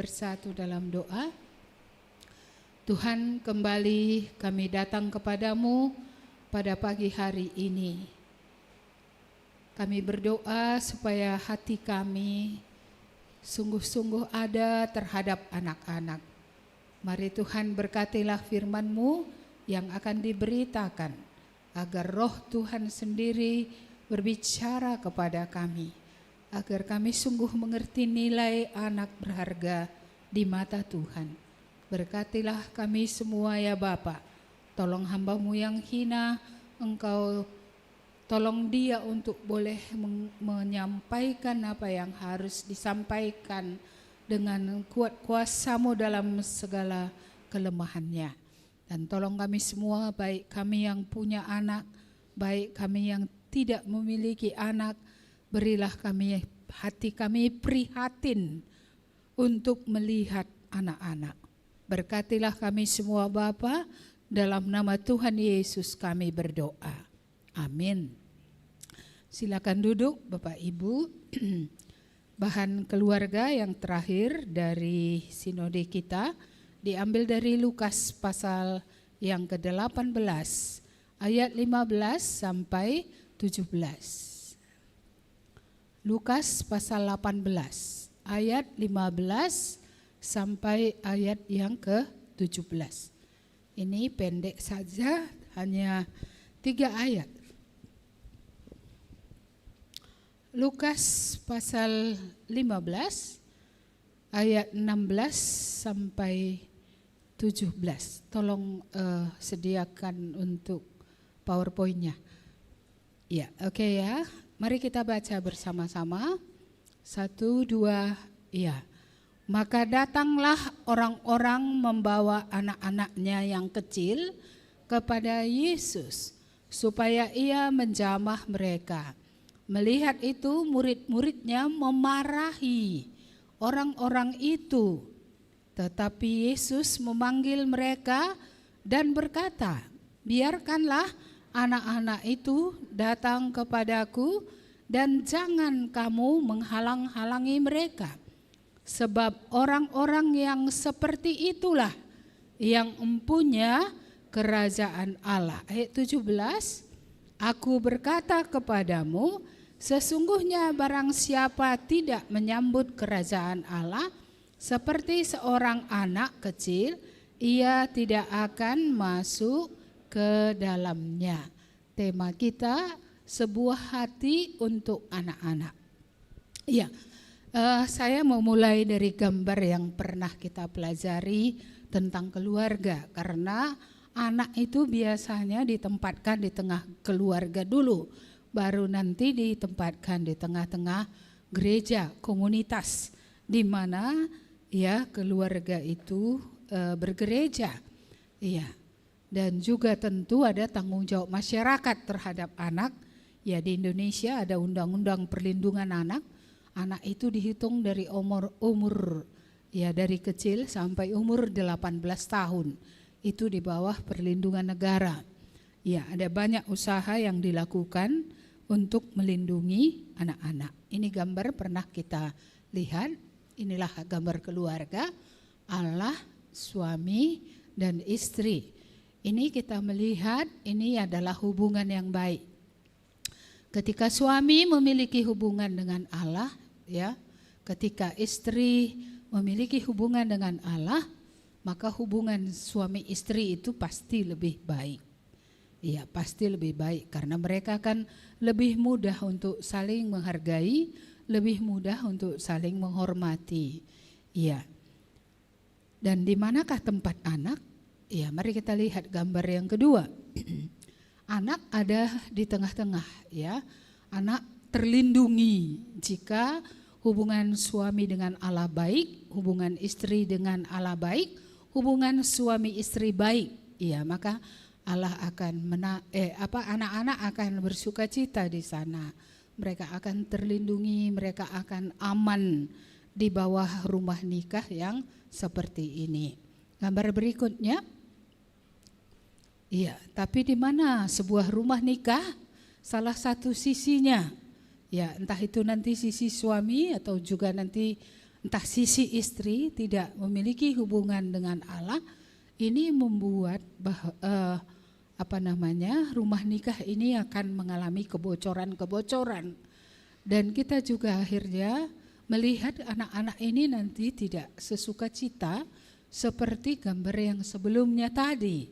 bersatu dalam doa. Tuhan, kembali kami datang kepadamu pada pagi hari ini. Kami berdoa supaya hati kami sungguh-sungguh ada terhadap anak-anak. Mari Tuhan berkatilah firman-Mu yang akan diberitakan, agar roh Tuhan sendiri berbicara kepada kami, agar kami sungguh mengerti nilai anak berharga di mata Tuhan. Berkatilah kami semua ya Bapa. Tolong hamba-Mu yang hina, Engkau tolong dia untuk boleh menyampaikan apa yang harus disampaikan dengan kuat kuasa-Mu dalam segala kelemahannya. Dan tolong kami semua, baik kami yang punya anak, baik kami yang tidak memiliki anak, berilah kami hati kami prihatin untuk melihat anak-anak. Berkatilah kami semua Bapa, dalam nama Tuhan Yesus kami berdoa. Amin. Silakan duduk Bapak Ibu. Bahan keluarga yang terakhir dari sinode kita diambil dari Lukas pasal yang ke-18 ayat 15 sampai 17. Lukas pasal 18 ayat 15 sampai ayat yang ke-17. Ini pendek saja, hanya 3 ayat. Lukas pasal 15 ayat 16 sampai 17. Tolong sediakan untuk PowerPoint-nya. Ya, oke ya. Mari kita baca bersama-sama. 1, 2, ya. Maka datanglah orang-orang membawa anak-anaknya yang kecil kepada Yesus, supaya ia menjamah mereka. Melihat itu, murid-muridnya memarahi orang-orang itu. Tetapi Yesus memanggil mereka dan berkata, biarkanlah anak-anak itu datang kepadaku dan jangan kamu menghalang-halangi mereka. Sebab orang-orang yang seperti itulah yang empunya kerajaan Allah. Ayat 17, aku berkata kepadamu, sesungguhnya barang siapa tidak menyambut kerajaan Allah seperti seorang anak kecil, ia tidak akan masuk ke dalamnya. Tema kita, sebuah hati untuk anak-anak. Ya. Saya mau mulai dari gambar yang pernah kita pelajari tentang keluarga, karena anak itu biasanya ditempatkan di tengah keluarga dulu, baru nanti ditempatkan di tengah-tengah gereja, komunitas, di mana ya keluarga itu bergereja, iya. Dan juga tentu ada tanggung jawab masyarakat terhadap anak. Ya, di Indonesia ada undang-undang perlindungan anak. Anak itu dihitung dari umur ya dari kecil sampai umur 18 tahun. Itu di bawah perlindungan negara. Ya, ada banyak usaha yang dilakukan untuk melindungi anak-anak. Ini gambar pernah kita lihat. Inilah gambar keluarga, Allah, suami dan istri. Ini kita melihat ini adalah hubungan yang baik. Ketika suami memiliki hubungan dengan Allah, ya, ketika istri memiliki hubungan dengan Allah, maka hubungan suami istri itu pasti lebih baik. Iya, pasti lebih baik karena mereka akan lebih mudah untuk saling menghargai, lebih mudah untuk saling menghormati. Iya. Dan di manakah tempat anak? Ya, mari kita lihat gambar yang kedua. Anak ada di tengah-tengah, ya. Anak terlindungi jika hubungan suami dengan Allah baik, hubungan istri dengan Allah baik, hubungan suami istri baik. Ya, maka Allah akan anak-anak akan bersukacita di sana. Mereka akan terlindungi, mereka akan aman di bawah rumah nikah yang seperti ini. Gambar berikutnya. Iya, tapi di mana sebuah rumah nikah, salah satu sisinya, ya entah itu nanti sisi suami atau juga nanti entah sisi istri tidak memiliki hubungan dengan Allah, ini membuat rumah nikah ini akan mengalami kebocoran-kebocoran. Dan kita juga akhirnya melihat anak-anak ini nanti tidak sesuka cita seperti gambar yang sebelumnya tadi.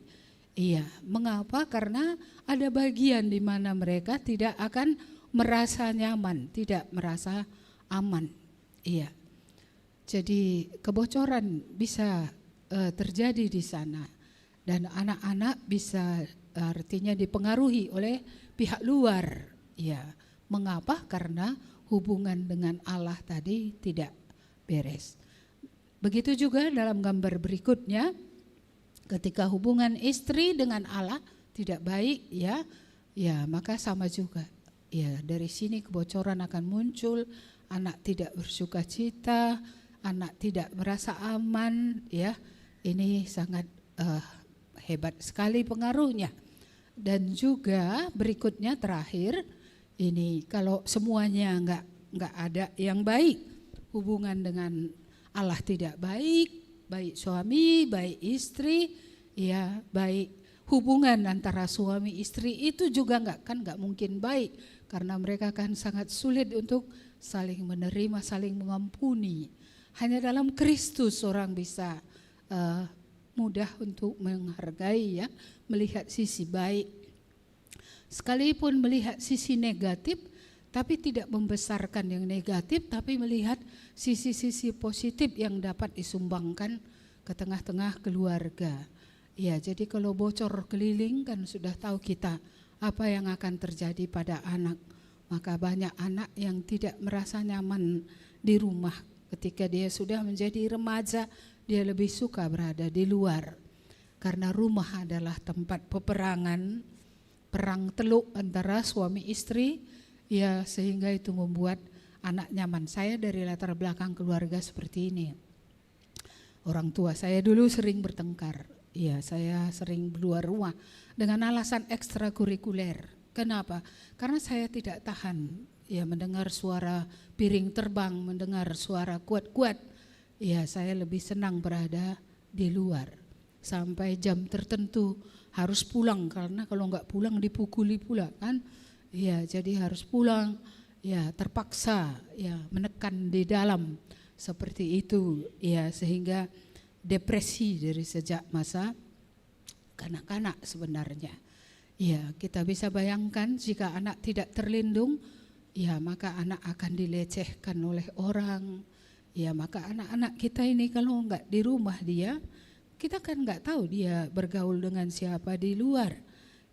Iya, mengapa? Karena ada bagian di mana mereka tidak akan merasa nyaman, tidak merasa aman. Iya. Jadi kebocoran bisa terjadi di sana, dan anak-anak bisa artinya dipengaruhi oleh pihak luar. Ya, mengapa? Karena hubungan dengan Allah tadi tidak beres. Begitu juga dalam gambar berikutnya, ketika hubungan istri dengan Allah tidak baik, ya maka sama juga. Ya, dari sini kebocoran akan muncul, anak tidak bersuka cita, anak tidak merasa aman, ya. Ini sangat hebat sekali pengaruhnya. Dan juga berikutnya terakhir, ini kalau semuanya enggak ada yang baik, hubungan dengan Allah tidak baik, baik suami, baik istri, ya, baik hubungan antara suami istri itu juga enggak mungkin baik, karena mereka akan sangat sulit untuk saling menerima, saling mengampuni. Hanya dalam Kristus orang bisa mudah untuk menghargai, ya, melihat sisi baik. Sekalipun melihat sisi negatif, tapi tidak membesarkan yang negatif, tapi melihat sisi-sisi positif yang dapat disumbangkan ke tengah-tengah keluarga. Ya, jadi kalau bocor keliling kan sudah tahu kita apa yang akan terjadi pada anak. Maka banyak anak yang tidak merasa nyaman di rumah. Ketika dia sudah menjadi remaja, dia lebih suka berada di luar. Karena rumah adalah tempat peperangan, perang teluk antara suami istri, ya, sehingga itu membuat anak nyaman. Saya dari latar belakang keluarga seperti ini. Orang tua saya dulu sering bertengkar. Ya, saya sering keluar rumah dengan alasan ekstrakurikuler. Kenapa? Karena saya tidak tahan, ya, mendengar suara piring terbang, mendengar suara kuat-kuat. Ya, saya lebih senang berada di luar. Sampai jam tertentu harus pulang, karena kalau enggak pulang dipukuli pula kan. Ya, jadi harus pulang, ya, terpaksa, ya, menekan di dalam seperti itu, ya, sehingga depresi dari sejak masa kanak-kanak sebenarnya. Ya, kita bisa bayangkan jika anak tidak terlindung, ya, maka anak akan dilecehkan oleh orang. Ya, maka anak-anak kita ini kalau enggak di rumah dia, kita kan enggak tahu dia bergaul dengan siapa di luar.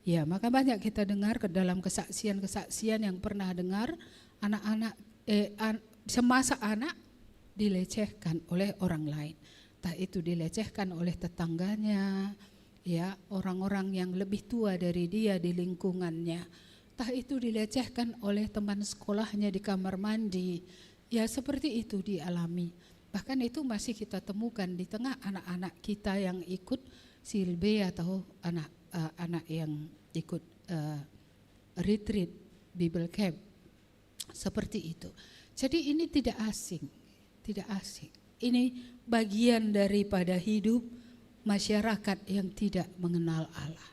Ya, maka banyak kita dengar ke dalam kesaksian-kesaksian yang pernah dengar anak-anak semasa anak dilecehkan oleh orang lain. Entah itu dilecehkan oleh tetangganya, ya, orang-orang yang lebih tua dari dia di lingkungannya. Entah itu dilecehkan oleh teman sekolahnya di kamar mandi. Ya, seperti itu dialami. Bahkan itu masih kita temukan di tengah anak-anak kita yang ikut silbe atau anak yang ikut retreat Bible Camp. Seperti itu. Jadi ini tidak asing. Ini bagian daripada hidup masyarakat yang tidak mengenal Allah.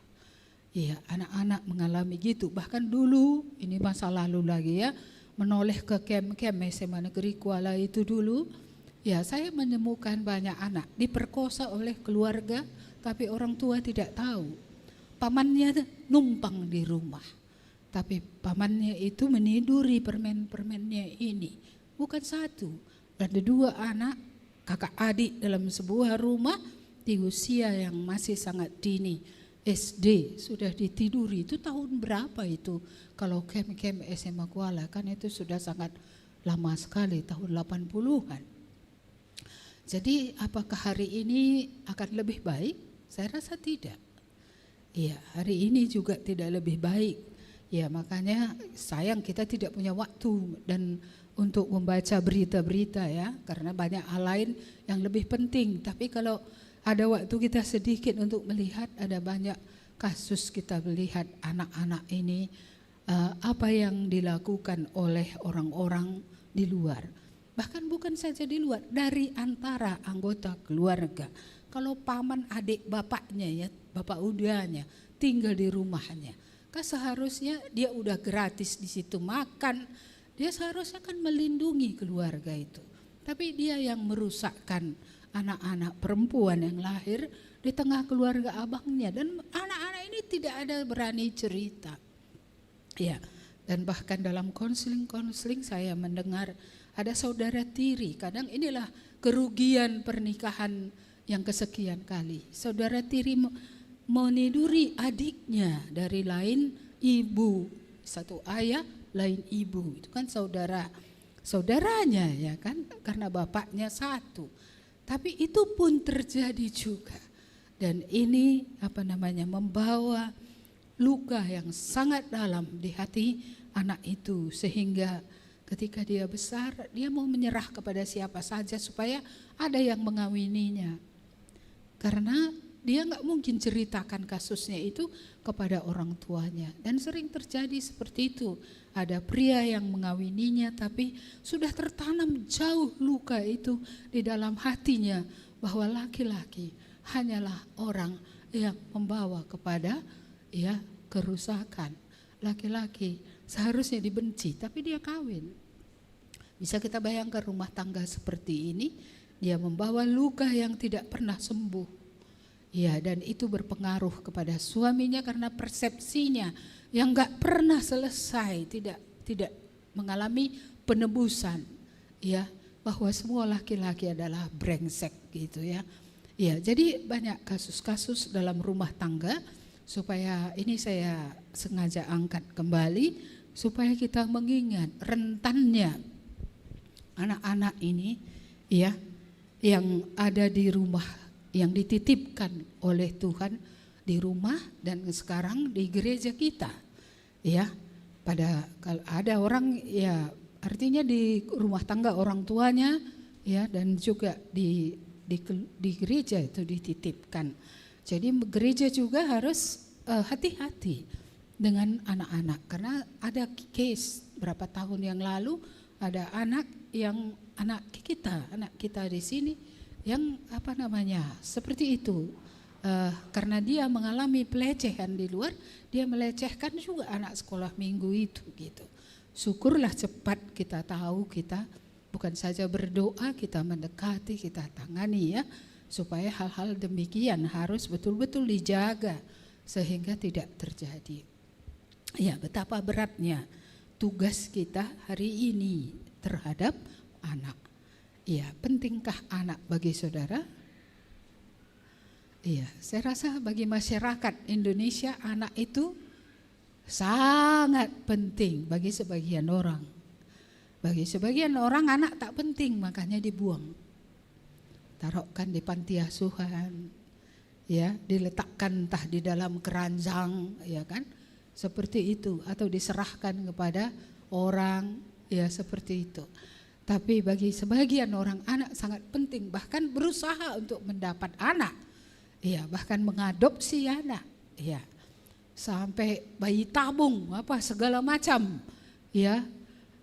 Iya, anak-anak mengalami gitu. Bahkan dulu, ini masa lalu lagi, ya, menoleh ke camp-camp SMA Negeri Kuala itu dulu, ya, saya menemukan banyak anak diperkosa oleh keluarga, tapi orang tua tidak tahu. Pamannya numpang di rumah, tapi pamannya itu meniduri permen-permennya ini. Bukan satu, ada 2 anak, kakak adik dalam sebuah rumah di usia yang masih sangat dini. SD sudah ditiduri. Itu tahun berapa itu? Kalau camp-camp SMA Kuala kan itu sudah sangat lama sekali, tahun 80-an. Jadi apakah hari ini akan lebih baik? Saya rasa tidak. Iya, hari ini juga tidak lebih baik. Ya, makanya sayang kita tidak punya waktu dan untuk membaca berita-berita, ya, karena banyak hal lain yang lebih penting. Tapi kalau ada waktu kita sedikit untuk melihat, ada banyak kasus kita melihat anak-anak ini apa yang dilakukan oleh orang-orang di luar. Bahkan bukan saja di luar, dari antara anggota keluarga. Kalau paman adik bapaknya ya, bapak udahnya tinggal di rumahnya, kan seharusnya dia udah gratis di situ makan, dia seharusnya kan melindungi keluarga itu. Tapi dia yang merusakkan anak-anak perempuan yang lahir di tengah keluarga abangnya, dan anak-anak ini tidak ada berani cerita. Ya, dan bahkan dalam konseling saya mendengar ada saudara tiri, kadang inilah kerugian pernikahan yang kesekian kali. Saudara tiri meniduri adiknya dari lain ibu, satu ayah lain ibu, itu kan saudaranya ya kan, karena bapaknya satu. Tapi itu pun terjadi juga, dan ini membawa luka yang sangat dalam di hati anak itu, sehingga ketika dia besar dia mau menyerah kepada siapa saja supaya ada yang mengawininya, karena dia nggak mungkin ceritakan kasusnya itu kepada orang tuanya. Dan sering terjadi seperti itu, ada pria yang mengawininya tapi sudah tertanam jauh luka itu di dalam hatinya, bahwa laki-laki hanyalah orang yang membawa kepada kerusakan. Laki-laki seharusnya dibenci tapi dia kawin. Bisa kita bayangkan rumah tangga seperti ini, dia membawa luka yang tidak pernah sembuh. Ya, dan itu berpengaruh kepada suaminya karena persepsinya yang enggak pernah selesai, tidak mengalami penebusan, ya, bahwa semua laki-laki adalah brengsek gitu ya. Ya, jadi banyak kasus-kasus dalam rumah tangga, supaya ini saya sengaja angkat kembali supaya kita mengingat rentannya anak-anak ini ya, yang ada di rumah, yang dititipkan oleh Tuhan di rumah dan sekarang di gereja kita ya. Kalau ada orang ya, artinya di rumah tangga orang tuanya ya, dan juga di gereja itu dititipkan. Jadi gereja juga harus hati-hati dengan anak-anak, karena ada case berapa tahun yang lalu ada anak kita di sini yang seperti itu, karena dia mengalami pelecehan di luar, dia melecehkan juga anak sekolah minggu itu gitu. Syukurlah cepat kita tahu, kita bukan saja berdoa, kita mendekati, kita tangani ya, supaya hal-hal demikian harus betul-betul dijaga sehingga tidak terjadi. Ya, betapa beratnya tugas kita hari ini terhadap anak. Ya, pentingkah anak bagi saudara? Iya, saya rasa bagi masyarakat Indonesia anak itu sangat penting bagi sebagian orang. Bagi sebagian orang anak tak penting, makanya dibuang. Taruhkan di panti asuhan, ya, diletakkan entah di dalam keranjang, ya kan, seperti itu, atau diserahkan kepada orang, ya seperti itu. Tapi bagi sebagian orang anak sangat penting, bahkan berusaha untuk mendapat anak, ya, bahkan mengadopsi anak, ya, sampai bayi tabung segala macam, ya,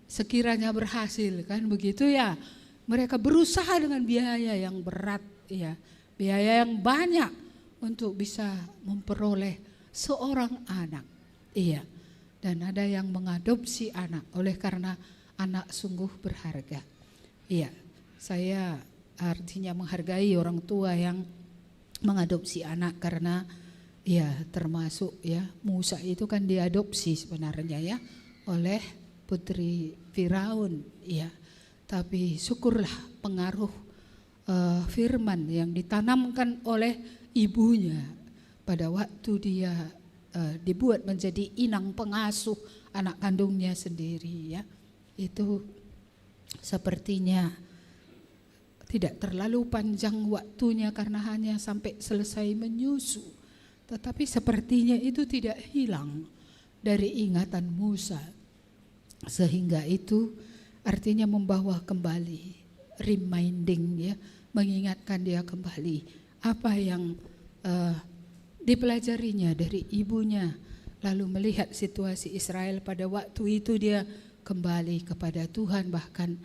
sekiranya berhasil kan begitu ya. Mereka berusaha dengan biaya yang berat, ya, biaya yang banyak untuk bisa memperoleh seorang anak, iya. Dan ada yang mengadopsi anak oleh karena anak sungguh berharga. Iya, saya artinya menghargai orang tua yang mengadopsi anak, karena ya termasuk ya Musa itu kan diadopsi sebenarnya ya oleh putri Firaun, ya. Tapi syukurlah pengaruh firman yang ditanamkan oleh ibunya pada waktu dia dibuat menjadi inang pengasuh anak kandungnya sendiri, ya. Itu sepertinya tidak terlalu panjang waktunya karena hanya sampai selesai menyusu, tetapi sepertinya itu tidak hilang dari ingatan Musa, sehingga itu artinya membawa kembali, reminding, ya, mengingatkan dia kembali apa yang dipelajarinya dari ibunya, lalu melihat situasi Israel pada waktu itu dia kembali kepada Tuhan, bahkan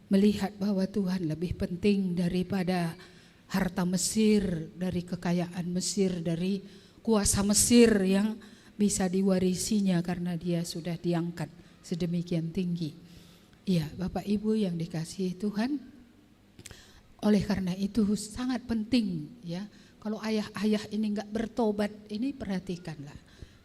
melihat bahwa Tuhan lebih penting daripada harta Mesir, dari kekayaan Mesir, dari kuasa Mesir yang bisa diwarisinya karena dia sudah diangkat sedemikian tinggi. Ya, Bapak Ibu yang dikasihi Tuhan, oleh karena itu sangat penting ya, kalau ayah-ayah ini enggak bertobat, ini perhatikanlah.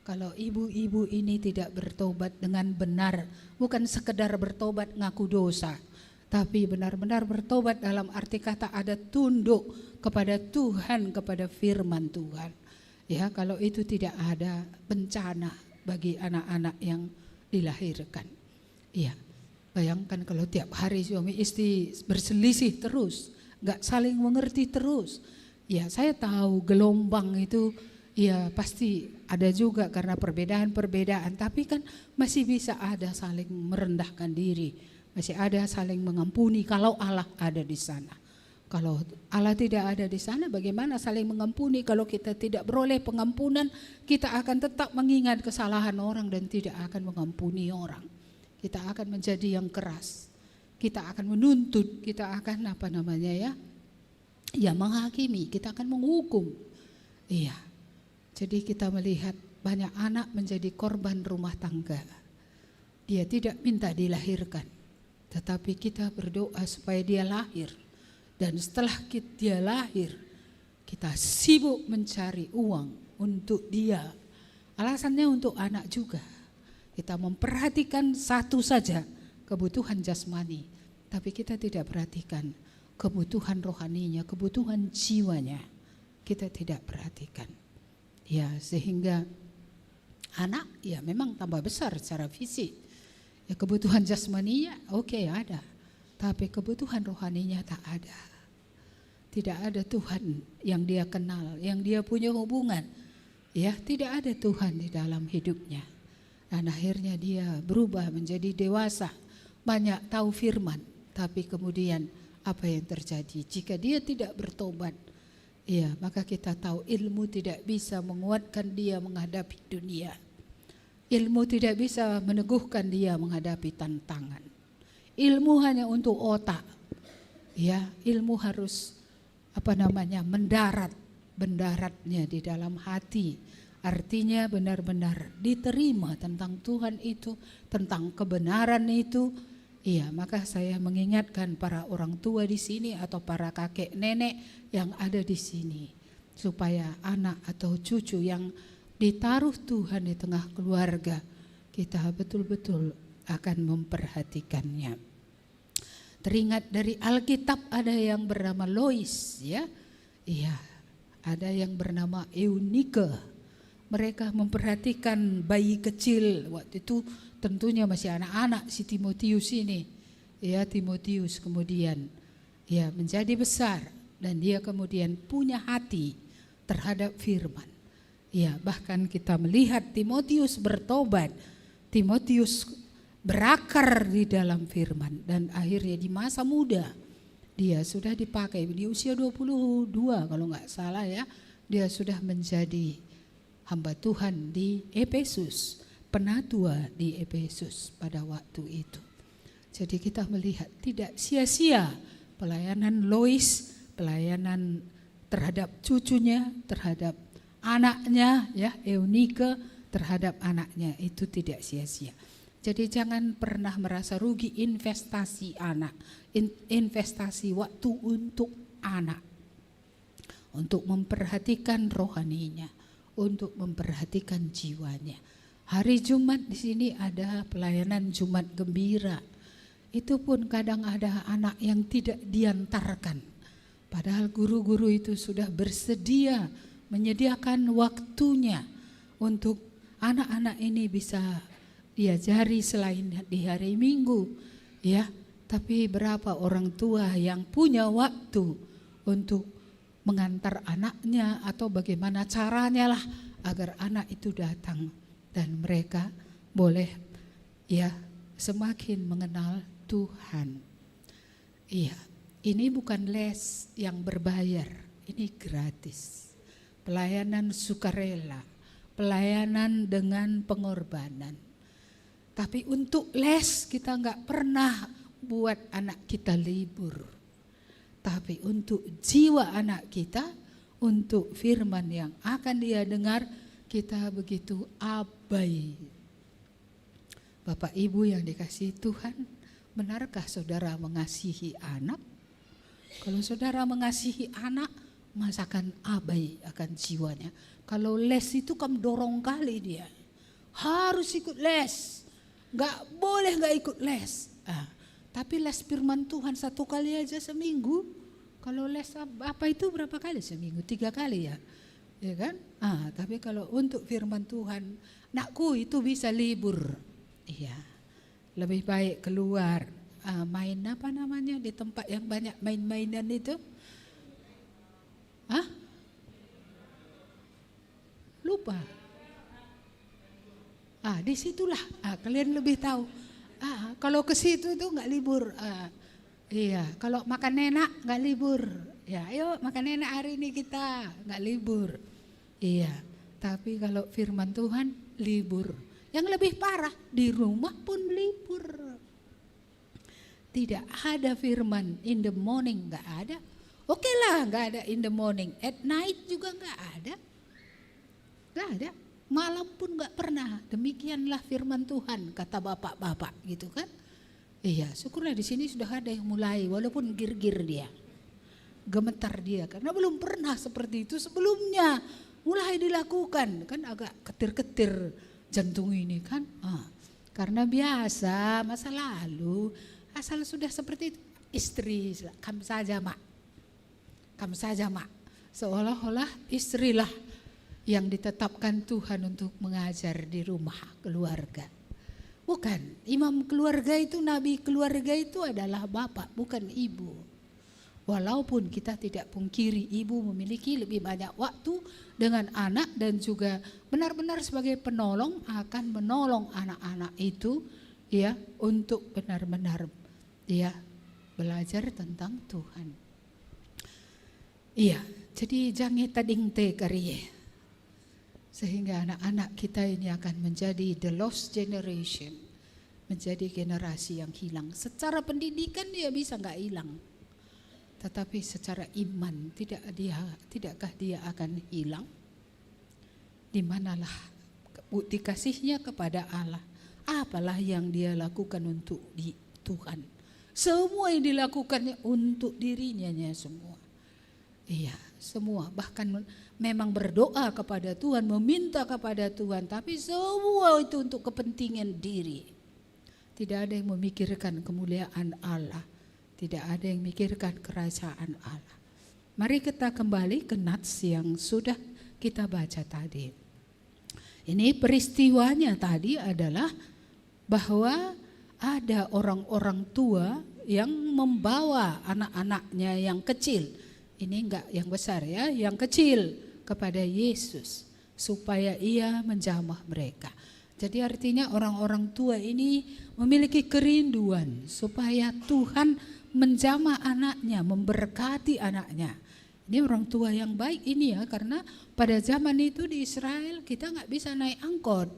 Kalau ibu-ibu ini tidak bertobat dengan benar, bukan sekedar bertobat ngaku dosa, tapi benar-benar bertobat dalam arti kata ada tunduk kepada Tuhan, kepada firman Tuhan. Ya, kalau itu tidak ada bencana bagi anak-anak yang dilahirkan. Iya, bayangkan kalau tiap hari suami istri berselisih terus, enggak saling mengerti terus. Ya, saya tahu gelombang itu ya pasti ada juga karena perbedaan-perbedaan, tapi kan masih bisa ada saling merendahkan diri, masih ada saling mengampuni kalau Allah ada di sana. Kalau Allah tidak ada di sana, bagaimana saling mengampuni? Kalau kita tidak beroleh pengampunan, kita akan tetap mengingat kesalahan orang dan tidak akan mengampuni orang. Kita akan menjadi yang keras, kita akan menuntut, kita akan ya menghakimi, kita akan menghukum. Iya. Jadi kita melihat banyak anak menjadi korban rumah tangga. Dia tidak minta dilahirkan, tetapi kita berdoa supaya dia lahir. Dan setelah dia lahir, kita sibuk mencari uang untuk dia. Alasannya untuk anak juga. Kita memperhatikan satu saja, kebutuhan jasmani. Tapi kita tidak perhatikan kebutuhan rohaninya, kebutuhan jiwanya. Kita tidak perhatikan. Ya, sehingga anak ya memang tambah besar secara fisik. Ya, kebutuhan jasmaninya oke, ada, tapi kebutuhan rohaninya tak ada. Tidak ada Tuhan yang dia kenal, yang dia punya hubungan. Ya, tidak ada Tuhan di dalam hidupnya. Dan akhirnya dia berubah menjadi dewasa, banyak tahu firman, tapi kemudian apa yang terjadi jika dia tidak bertobat? Ya, maka kita tahu ilmu tidak bisa menguatkan dia menghadapi dunia. Ilmu tidak bisa meneguhkan dia menghadapi tantangan. Ilmu hanya untuk otak. Ya, ilmu harus mendaratnya di dalam hati. Artinya benar-benar diterima tentang Tuhan itu, tentang kebenaran itu. Iya, maka saya mengingatkan para orang tua di sini atau para kakek nenek yang ada di sini, supaya anak atau cucu yang ditaruh Tuhan di tengah keluarga, kita betul-betul akan memperhatikannya. Teringat dari Alkitab ada yang bernama Lois, ya, iya, ada yang bernama Eunike. Mereka memperhatikan bayi kecil waktu itu. Tentunya masih anak-anak si Timotius ini. Ya, Timotius kemudian ya menjadi besar dan dia kemudian punya hati terhadap firman. Ya, bahkan kita melihat Timotius bertobat. Timotius berakar di dalam firman dan akhirnya di masa muda dia sudah dipakai di usia 22 kalau enggak salah ya. Dia sudah menjadi hamba Tuhan di Efesus. Penatua di Efesus pada waktu itu. Jadi kita melihat tidak sia-sia pelayanan Lois, pelayanan terhadap cucunya, terhadap anaknya, ya, Eunike, terhadap anaknya itu tidak sia-sia. Jadi jangan pernah merasa rugi investasi anak, investasi waktu untuk anak, untuk memperhatikan rohaninya, untuk memperhatikan jiwanya. Hari Jumat di sini ada pelayanan Jumat Gembira. Itu pun kadang ada anak yang tidak diantarkan. Padahal guru-guru itu sudah bersedia menyediakan waktunya untuk anak-anak ini bisa diajari selain di hari Minggu, ya. Tapi berapa orang tua yang punya waktu untuk mengantar anaknya atau bagaimana caranya lah agar anak itu datang. Dan mereka boleh ya semakin mengenal Tuhan. Iya, ini bukan les yang berbayar, ini gratis. Pelayanan sukarela, pelayanan dengan pengorbanan. Tapi untuk les kita enggak pernah buat anak kita libur, tapi untuk jiwa anak kita, untuk firman yang akan dia dengar, kita begitu abai. Bapak Ibu yang dikasihi Tuhan, benarkah saudara mengasihi anak? Kalau saudara mengasihi anak, masakan abai akan jiwanya. Kalau les itu kamu dorong kali dia, harus ikut les, nggak boleh nggak ikut les. Tapi les firman Tuhan 1 kali aja seminggu. Kalau les apa itu berapa kali seminggu? 3 kali ya, ya kan? Tapi kalau untuk firman Tuhan, nakku itu bisa libur. Iya, lebih baik keluar, main apa namanya di tempat yang banyak main-mainan itu. Lupa. Disitulah kalian lebih tahu. Kalau ke situ itu nggak libur. Iya, kalau makan enak nggak libur. Ya, ayo makan enak hari ini kita nggak libur. Iya, tapi kalau firman Tuhan libur. Yang lebih parah, di rumah pun libur. Tidak ada firman in the morning, nggak ada. Oke lah, nggak ada in the morning. At night juga nggak ada. Nggak ada. Malam pun nggak pernah. Demikianlah firman Tuhan, kata bapak-bapak gitu kan. Iya, syukurlah di sini sudah ada yang mulai, walaupun gir-gir dia, gemetar dia, karena belum pernah seperti itu sebelumnya. Mulai dilakukan, kan agak ketir-ketir jantung ini kan. Karena biasa masa lalu, asal sudah seperti itu, istri, kamu saja mak, kamu saja mak, seolah-olah istrilah yang ditetapkan Tuhan untuk mengajar di rumah keluarga. Bukan, imam keluarga itu, nabi keluarga itu adalah bapak, bukan ibu. Walaupun kita tidak pungkiri ibu memiliki lebih banyak waktu dengan anak dan juga benar-benar sebagai penolong akan menolong anak-anak itu ya untuk benar-benar ya belajar tentang Tuhan. Iya, jadi jangan tading te kariye. Sehingga anak-anak kita ini akan menjadi the lost generation, menjadi generasi yang hilang. Secara pendidikan dia bisa nggak hilang, tetapi secara iman tidakkah dia akan hilang? Di manalah bukti kasihnya kepada Allah? Apalah yang dia lakukan untuk Tuhan? Semua yang dilakukannya untuk dirinya semua. Iya, semua, bahkan memang berdoa kepada Tuhan, meminta kepada Tuhan, tapi semua itu untuk kepentingan diri. Tidak ada yang memikirkan kemuliaan Allah, tidak ada yang memikirkan kerajaan Allah. Mari kita kembali ke nats yang sudah kita baca tadi. Ini peristiwanya tadi adalah bahwa ada orang-orang tua yang membawa anak-anaknya yang kecil. Ini enggak yang besar ya, yang kecil kepada Yesus supaya ia menjamah mereka. Jadi artinya orang-orang tua ini memiliki kerinduan supaya Tuhan menjamah anaknya, memberkati anaknya. Ini orang tua yang baik ini ya, karena pada zaman itu di Israel kita enggak bisa naik angkot.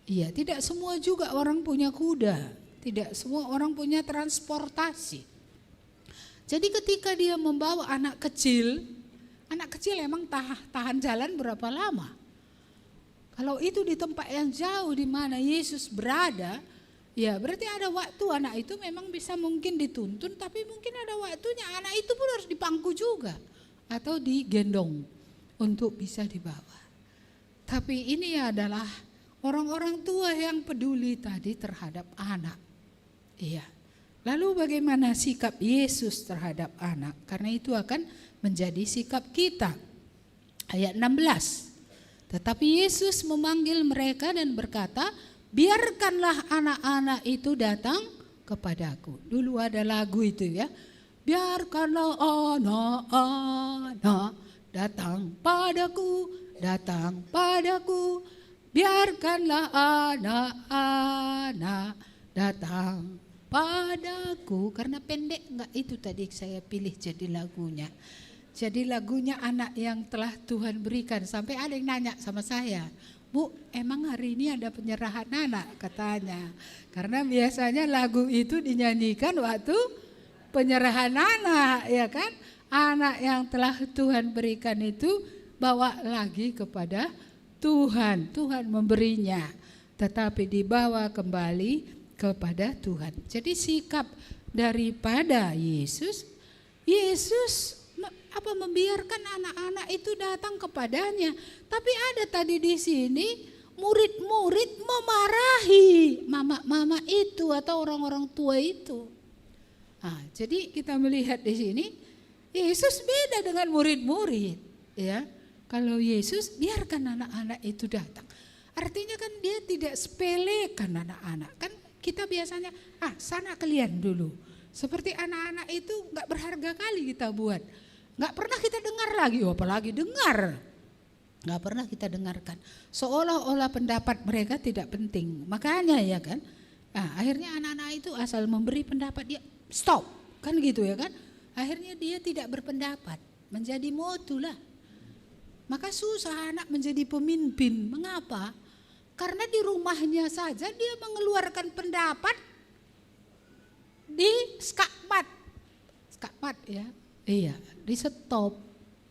Iya, tidak semua juga orang punya kuda, tidak semua orang punya transportasi. Jadi ketika dia membawa anak kecil emang tahan jalan berapa lama? Kalau itu di tempat yang jauh di mana Yesus berada, ya berarti ada waktu anak itu memang bisa mungkin dituntun, tapi mungkin ada waktunya anak itu pun harus dipangku juga atau digendong untuk bisa dibawa. Tapi ini adalah orang-orang tua yang peduli tadi terhadap anak. Iya. Lalu bagaimana sikap Yesus terhadap anak? Karena itu akan menjadi sikap kita. Ayat 16. Tetapi Yesus memanggil mereka dan berkata, biarkanlah anak-anak itu datang kepadaku. Dulu ada lagu itu ya. Biarkanlah anak-anak datang padaku, datang padaku. Biarkanlah anak-anak datang padaku. Karena pendek enggak itu tadi saya pilih jadi lagunya. Jadi lagunya anak yang telah Tuhan berikan. Sampai ada yang nanya sama saya, Bu, emang hari ini ada penyerahan anak katanya. Karena biasanya lagu itu dinyanyikan waktu penyerahan anak, ya kan? Anak yang telah Tuhan berikan itu bawa lagi kepada Tuhan. Tuhan memberinya, tetapi dibawa kembali kepada Tuhan. Jadi sikap daripada Yesus membiarkan anak-anak itu datang kepadanya. Tapi ada tadi di sini murid-murid memarahi mama-mama itu atau orang-orang tua itu. Jadi kita melihat di sini Yesus beda dengan murid-murid, ya. Kalau Yesus biarkan anak-anak itu datang. Artinya kan dia tidak sepelekan anak-anak. Kan kita biasanya sana kalian dulu. Seperti anak-anak itu nggak berharga kali kita buat. Nggak pernah kita dengar lagi, apalagi dengar. Nggak pernah kita dengarkan. Seolah-olah pendapat mereka tidak penting. Makanya ya kan. Akhirnya anak-anak itu asal memberi pendapat dia stop. Kan gitu ya kan. Akhirnya dia tidak berpendapat. Menjadi motu lah. Maka susah anak menjadi pemimpin. Mengapa? Karena di rumahnya saja dia mengeluarkan pendapat di skakmat. Skakmat ya. Iya, di stop.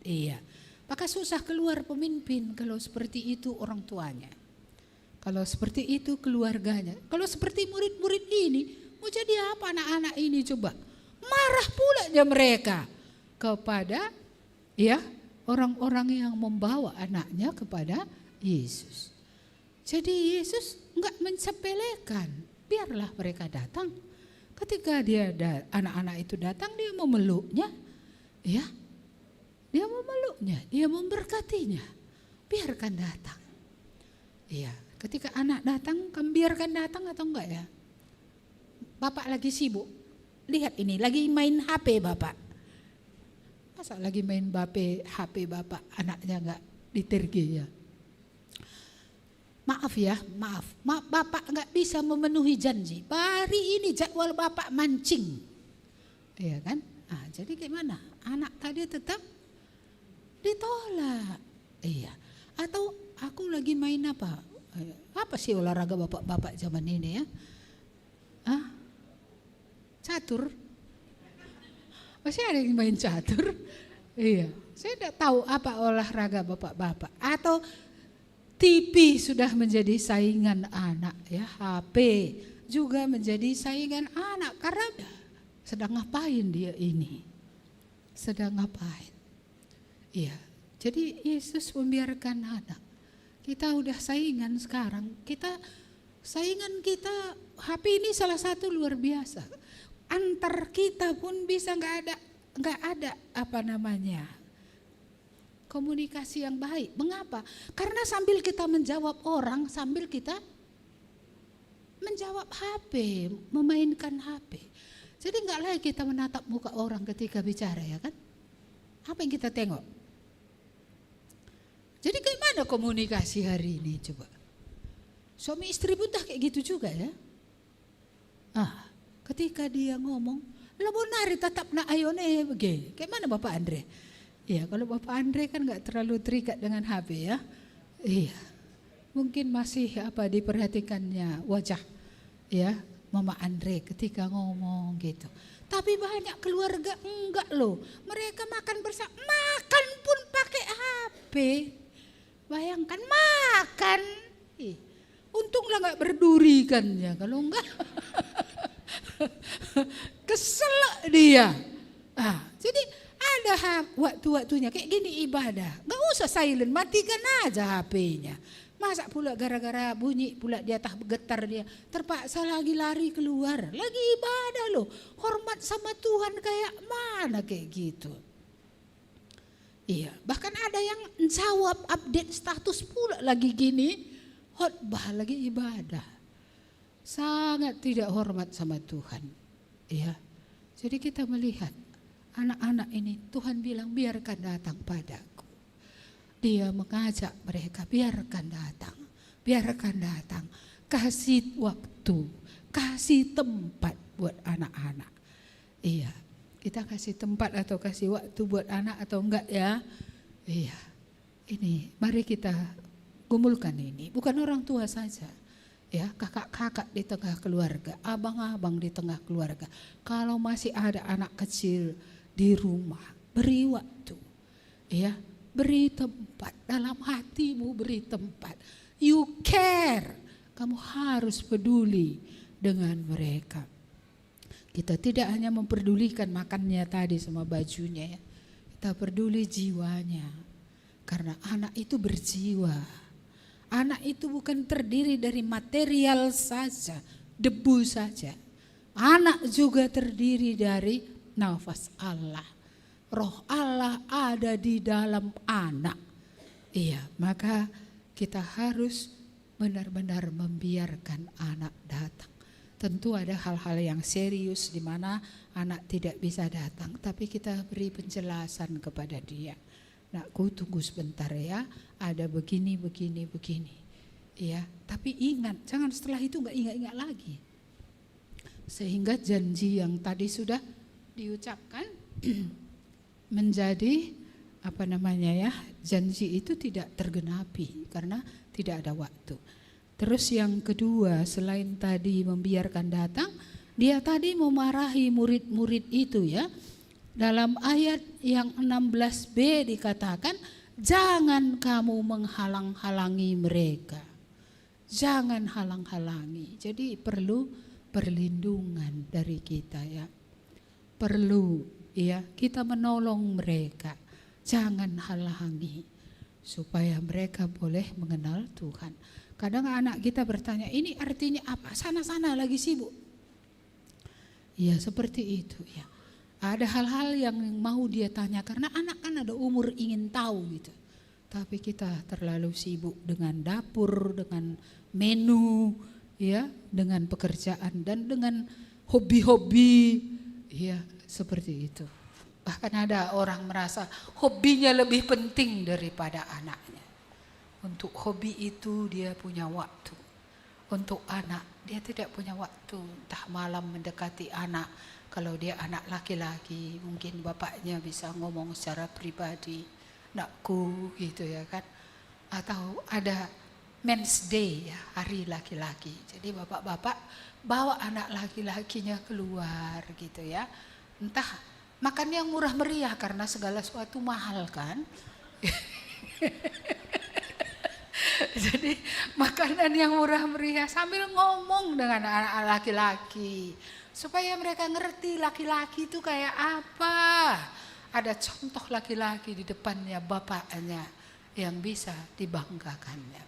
Iya. Maka susah keluar pemimpin kalau seperti itu orang tuanya. Kalau seperti itu keluarganya. Kalau seperti murid-murid ini, mau jadi apa anak-anak ini coba? Marah pula aja mereka kepada ya orang-orang yang membawa anaknya kepada Yesus. Jadi Yesus enggak mensepelekan, biarlah mereka datang. Ketika anak-anak itu datang, dia memeluknya, ya, dia memeluknya, dia memberkatinya, biarkan datang. Iya, ketika anak datang, kamu biarkan datang atau enggak ya? Bapak lagi sibuk, lihat ini, lagi main HP bapak. Masa lagi main HP bapak, anaknya enggak ditergi ya? Maaf ya, maaf. Bapak enggak bisa memenuhi janji. Hari ini jadwal bapak mancing. Iya kan? Jadi gimana? Anak tadi tetap ditolak. Iya. Atau aku lagi main apa? Apa sih olahraga bapak-bapak zaman ini ya? Catur. Masih ada yang main catur? Iya. Saya tidak tahu apa olahraga bapak-bapak. Atau TV sudah menjadi saingan anak ya, HP juga menjadi saingan anak karena sedang ngapain dia ini? Sedang ngapain? Iya. Jadi Yesus membiarkan anak. Kita udah saingan sekarang. Saingan kita HP ini salah satu luar biasa. Antar kita pun bisa nggak ada apa namanya? Komunikasi yang baik. Mengapa? Karena sambil kita menjawab orang, sambil kita menjawab HP, memainkan HP. Jadi enggak lagi kita menatap muka orang ketika bicara ya kan? Apa yang kita tengok? Jadi gimana komunikasi hari ini coba? Suami istri pun dah kayak gitu juga ya. Ketika dia ngomong, "Labonari tetap na ayone begini." Kayak mana Bapak Andre? Iya, kalau Bapak Andre kan nggak terlalu terikat dengan HP ya. Iya, mungkin masih diperhatikannya wajah ya Mama Andre ketika ngomong gitu. Tapi banyak keluarga enggak loh. Mereka makan bersama, makan pun pakai HP. Bayangkan makan. Untunglah nggak berduri kan ya. Kalau enggak kesel dia. Jadi ada waktu-waktunya kayak gini ibadah. Gak usah silent, matikan aja HP-nya. Masa pula gara-gara bunyi pula dia getar dia. Terpaksa lagi lari keluar. Lagi ibadah loh. Hormat sama Tuhan kayak mana kayak gitu. Iya, bahkan ada yang jawab update status pula lagi gini. Khotbah lagi ibadah. Sangat tidak hormat sama Tuhan. Iya. Jadi kita melihat anak-anak ini Tuhan bilang biarkan datang padaku. Dia mengajak mereka biarkan datang. Biarkan datang. Kasih waktu. Kasih tempat buat anak-anak. Iya. Kita kasih tempat atau kasih waktu buat anak atau enggak ya? Iya. Ini mari kita gumulkan ini. Bukan orang tua saja. Ya, kakak-kakak di tengah keluarga, abang-abang di tengah keluarga. Kalau masih ada anak kecil di rumah, beri waktu. Ya, beri tempat, dalam hatimu beri tempat. You care. Kamu harus peduli dengan mereka. Kita tidak hanya memperdulikan makannya tadi sama bajunya, ya. Kita peduli jiwanya. Karena anak itu berjiwa. Anak itu bukan terdiri dari material saja, debu saja. Anak juga terdiri dari nafas Allah. Roh Allah ada di dalam anak. Iya, maka kita harus benar-benar membiarkan anak datang. Tentu ada hal-hal yang serius di mana anak tidak bisa datang, tapi kita beri penjelasan kepada dia. Nakku, tunggu sebentar ya, ada begini. Ya, tapi ingat, jangan setelah itu nggak ingat-ingat lagi. Sehingga janji yang tadi sudah diucapkan menjadi janji itu tidak tergenapi karena tidak ada waktu. Terus yang kedua, selain tadi membiarkan datang, dia tadi memarahi murid-murid itu, ya. Dalam ayat yang 16b dikatakan, jangan kamu menghalang-halangi mereka. Jangan halang-halangi. Jadi perlu perlindungan dari kita, ya. Perlu, ya, kita menolong mereka. Jangan halangi supaya mereka boleh mengenal Tuhan. Kadang anak kita bertanya, ini artinya apa? Sana-sana lagi sibuk. Ya, seperti itu, ya. Ada hal-hal yang mau dia tanya karena anak kan ada umur ingin tahu gitu. Tapi kita terlalu sibuk dengan dapur, dengan menu, ya, dengan pekerjaan dan dengan hobi-hobi, ya, seperti itu. Bahkan ada orang merasa hobinya lebih penting daripada anaknya. Untuk hobi itu dia punya waktu. Untuk anak dia tidak punya waktu. Entah malam mendekati anak. Kalau dia anak laki-laki, mungkin bapaknya bisa ngomong secara pribadi, nakku gitu, ya kan. Atau ada Men's Day, ya, hari laki-laki. Jadi bapak-bapak bawa anak laki-lakinya keluar gitu, ya. Entah makan yang murah meriah karena segala sesuatu mahal kan. Jadi makanan yang murah meriah sambil ngomong dengan anak laki-laki. Supaya mereka ngerti laki-laki itu kayak apa. Ada contoh laki-laki di depannya bapaknya yang bisa dibanggakannya.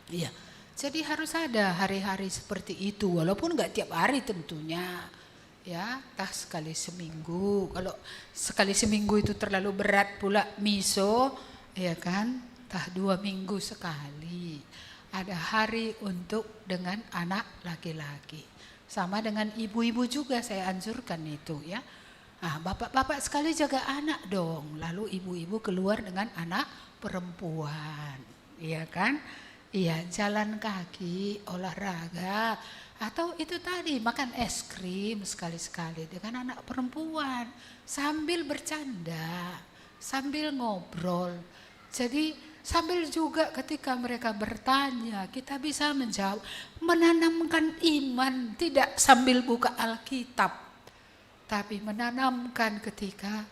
Iya, jadi harus ada hari-hari seperti itu. Walaupun gak tiap hari tentunya. Ya, entah sekali seminggu. Kalau sekali seminggu itu terlalu berat pula miso, ya kan, entah 2 minggu sekali. Ada hari untuk dengan anak laki-laki. Sama dengan ibu-ibu juga saya anjurkan itu, ya. Nah, bapak-bapak sekali jaga anak dong. Lalu ibu-ibu keluar dengan anak perempuan, iya kan? Iya, jalan kaki, olahraga. Atau itu tadi makan es krim sekali-sekali dengan anak perempuan sambil bercanda, sambil ngobrol. Jadi sambil juga ketika mereka bertanya kita bisa menjawab, menanamkan iman tidak sambil buka Alkitab, tapi menanamkan ketika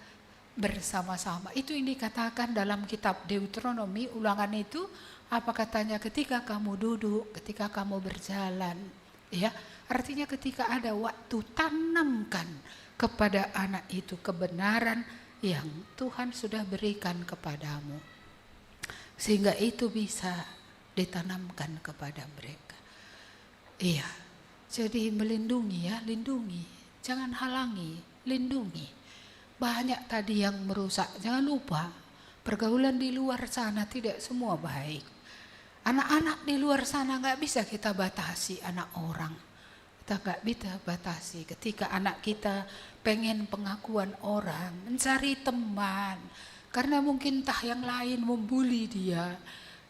bersama-sama. Itu yang dikatakan dalam kitab Deuteronomi, Ulangan itu apa katanya, ketika kamu duduk, ketika kamu berjalan. Ya, artinya ketika ada waktu, tanamkan kepada anak itu kebenaran yang Tuhan sudah berikan kepadamu. Sehingga itu bisa ditanamkan kepada mereka. Iya, jadi melindungi, ya, lindungi. Jangan halangi, lindungi. Banyak tadi yang merusak, jangan lupa. Pergaulan di luar sana tidak semua baik. Anak-anak di luar sana gak bisa kita batasi, anak orang. Kita gak bisa batasi ketika anak kita pengen pengakuan orang, mencari teman. Karena mungkin entah yang lain membuli dia.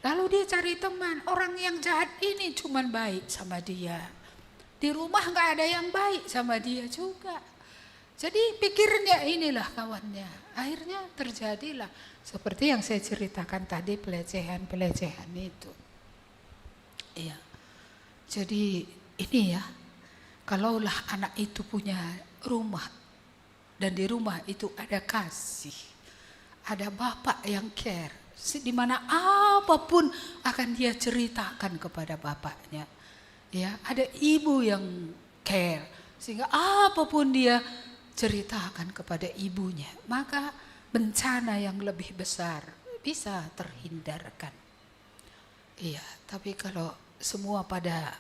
Lalu dia cari teman, orang yang jahat ini cuman baik sama dia. Di rumah gak ada yang baik sama dia juga. Jadi pikirnya inilah kawannya. Akhirnya terjadilah seperti yang saya ceritakan tadi, pelecehan itu. Iya. Jadi ini ya, kalaulah anak itu punya rumah dan di rumah itu ada kasih, ada bapak yang care, di mana apapun akan dia ceritakan kepada bapaknya. Ya, ada ibu yang care sehingga apapun dia ceritakan kepada ibunya, maka bencana yang lebih besar bisa terhindarkan. Iya, tapi kalau semua pada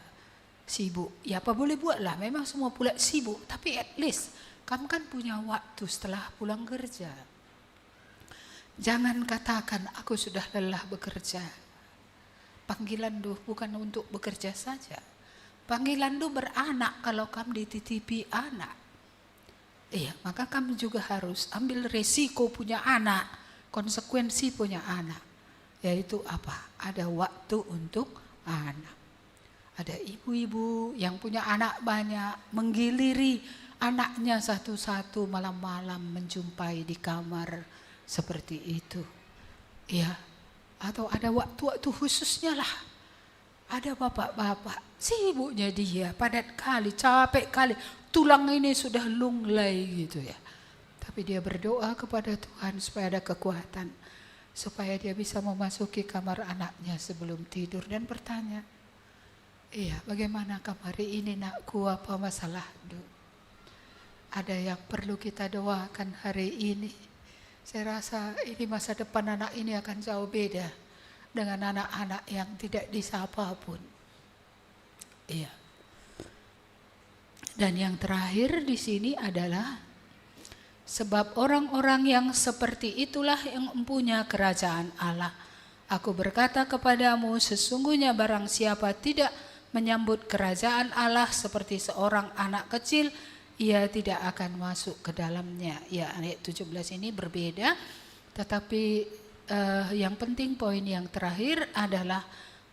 sibuk, ya apa boleh buatlah, memang semua pula sibuk, tapi at least kamu kan punya waktu setelah pulang kerja. Jangan katakan aku sudah lelah bekerja. Panggilan Duh bukan untuk bekerja saja. Panggilan Duh beranak, kalau kamu dititipi anak. Iya, maka kamu juga harus ambil resiko punya anak, konsekuensi punya anak. Yaitu apa? Ada waktu untuk anak. Ada ibu-ibu yang punya anak banyak, menggiliri anaknya satu-satu malam-malam menjumpai di kamar seperti itu. Ya, atau ada waktu-waktu khususnya lah. Ada bapak-bapak, sibuknya dia, padat kali, capek kali, tulang ini sudah lunglai gitu ya. Tapi dia berdoa kepada Tuhan supaya ada kekuatan, supaya dia bisa memasuki kamar anaknya sebelum tidur dan bertanya, iya, bagaimana kamar ini nakku, apa masalah? Ada yang perlu kita doakan hari ini. Saya rasa ini masa depan anak ini akan jauh beda dengan anak-anak yang tidak disapa pun. Iya. Dan yang terakhir di sini adalah sebab orang-orang yang seperti itulah yang mempunyai kerajaan Allah. Aku berkata kepadamu, sesungguhnya barang siapa tidak menyambut kerajaan Allah seperti seorang anak kecil, ia tidak akan masuk ke dalamnya. Ya, ayat 17 ini berbeda, tetapi yang penting poin yang terakhir adalah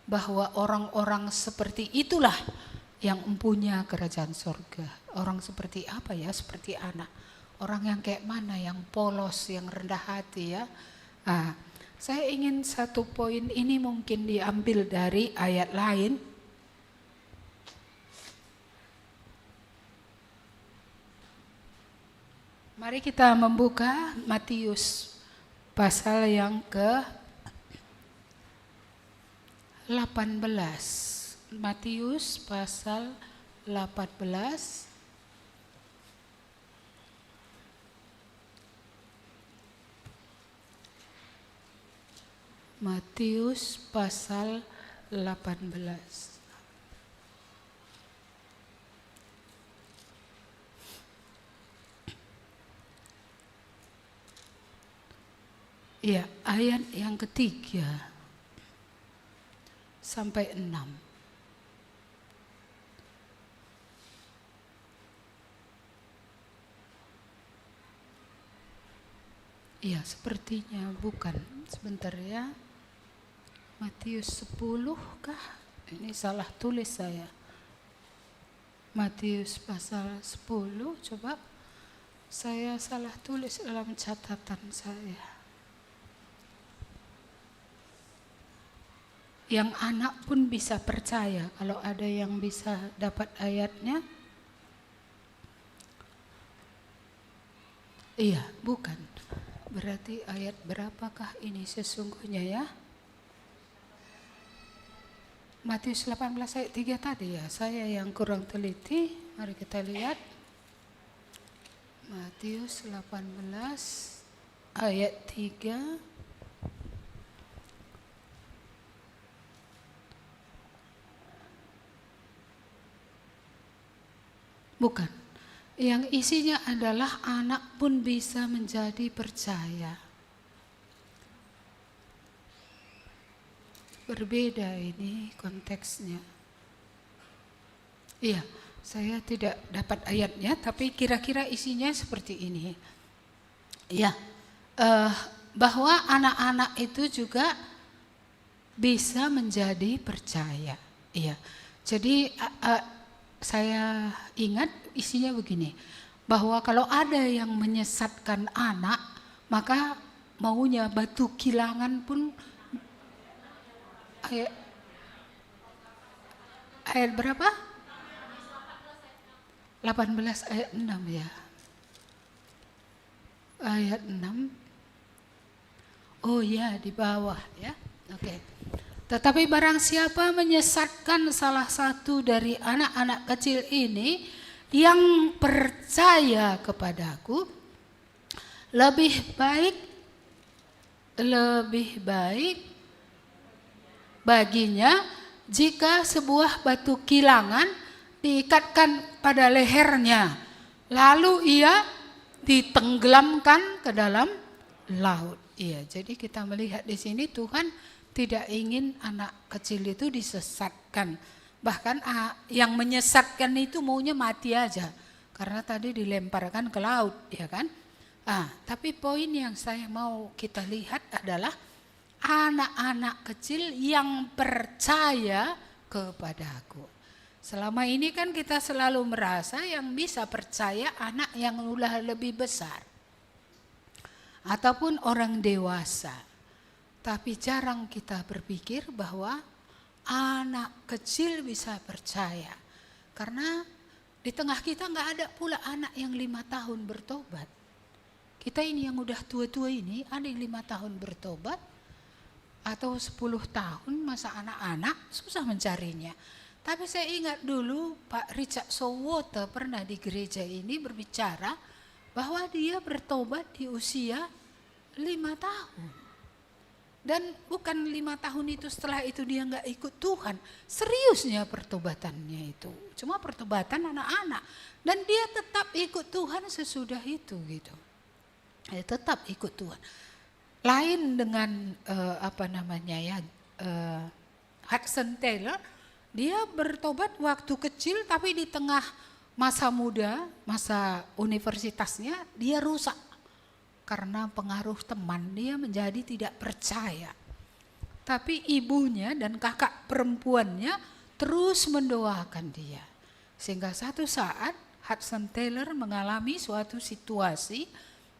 bahwa orang-orang seperti itulah yang mempunyai kerajaan surga. Orang seperti apa ya? Seperti anak. Orang yang kayak mana? Yang polos, yang rendah hati ya. Nah, saya ingin satu poin ini mungkin diambil dari ayat lain. Mari kita membuka Matius pasal yang ke-18. Matius pasal 18. Matius pasal 18. Ya, ayat yang ke-3 sampai 6. Ya, sepertinya bukan. Sebentar ya. Matius 10 kah? Ini salah tulis saya. Matius pasal 10, coba. Saya salah tulis dalam catatan saya. Yang anak pun bisa percaya, kalau ada yang bisa dapat ayatnya. Iya, bukan. Berarti ayat berapakah ini sesungguhnya ya? Matius 18 ayat 3 tadi ya, saya yang kurang teliti. Mari kita lihat. Matius 18 ayat 3. Bukan. Yang isinya adalah anak pun bisa menjadi percaya. Berbeda ini konteksnya. Iya, saya tidak dapat ayatnya, tapi kira-kira isinya seperti ini. Ya, bahwa anak-anak itu juga bisa menjadi percaya. Iya, jadi saya ingat isinya begini, bahwa kalau ada yang menyesatkan anak, maka maunya batu kilangan pun. Ayat berapa? 18 ayat 6 ya. Ayat 6. Oh ya, di bawah ya. Oke. Tetapi barang siapa menyesatkan salah satu dari anak-anak kecil ini yang percaya kepadaku, lebih baik baginya jika sebuah batu kilangan diikatkan pada lehernya, lalu ia ditenggelamkan ke dalam laut. Iya, jadi kita melihat di sini Tuhan tidak ingin anak kecil itu disesatkan. Bahkan yang menyesatkan itu maunya mati aja, karena tadi dilemparkan ke laut, ya kan? Tapi poin yang saya mau kita lihat adalah anak-anak kecil yang percaya kepadaku. Selama ini kan kita selalu merasa yang bisa percaya anak yang udah lebih besar ataupun orang dewasa. Tapi jarang kita berpikir bahwa anak kecil bisa percaya. Karena di tengah kita nggak ada pula anak yang 5 tahun bertobat. Kita ini yang udah tua-tua ini ada yang 5 tahun bertobat. Atau 10 tahun masa anak-anak susah mencarinya. Tapi saya ingat dulu Pak Richard Sowote pernah di gereja ini berbicara bahwa dia bertobat di usia 5 tahun. Dan bukan 5 tahun itu setelah itu dia nggak ikut Tuhan. Seriusnya pertobatannya itu. Cuma pertobatan anak-anak. Dan dia tetap ikut Tuhan sesudah itu gitu. Dia tetap ikut Tuhan. Lain dengan Hudson Taylor, dia bertobat waktu kecil tapi di tengah masa muda, masa universitasnya dia rusak. Karena pengaruh teman dia menjadi tidak percaya. Tapi ibunya dan kakak perempuannya terus mendoakan dia. Sehingga satu saat Hudson Taylor mengalami suatu situasi